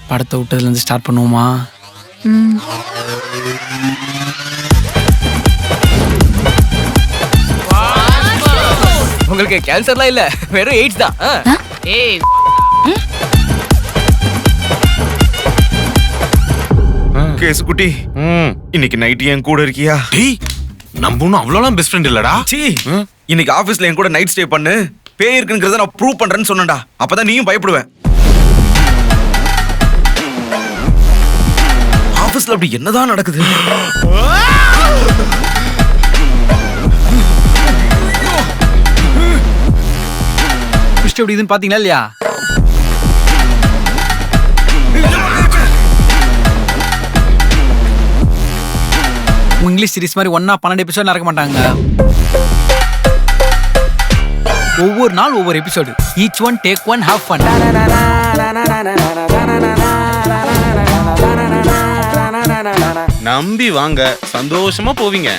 படத்தை விட்டதுலேருந்து ஸ்டார்ட் பண்ணுவோமா? உங்களுக்கு கேன்சர்லாம் இல்ல, வெறும் எய்ட்ஸ் தான். ஏய் கேசு குட்டி, இன்னைக்கு நைட் என் கூட இருக்கியா? டேய் நம்ம ஒன்றும் அவ்வளோலாம் பெஸ்ட் ஃப்ரெண்ட் இல்லடா. சீ, இன்னைக்கு ஆபீஸ்ல என் கூட நைட் ஸ்டே பண்ணு, பேய் இருக்குங்கிறத நான் ப்ரூவ் பண்றேன்னு சொன்னேன்டா. அப்பதான் நீயும் பயப்படுவேன். ஆபீஸ்ல அப்படி என்னதான் நடக்குது? ட்விஸ்ட் எப்படி இதுன்னு பாத்தீங்களா இல்லையா? இங்கிலீஷ் சீரிஸ் மாதிரி ஒன்னா 12 எபிசோட் நடக்க மாட்டாங்க. ஒவ்வொரு நாள் ஒவ்வொரு episode. Each one take one have fun. நம்பி வாங்க, சந்தோஷமா போவீங்க.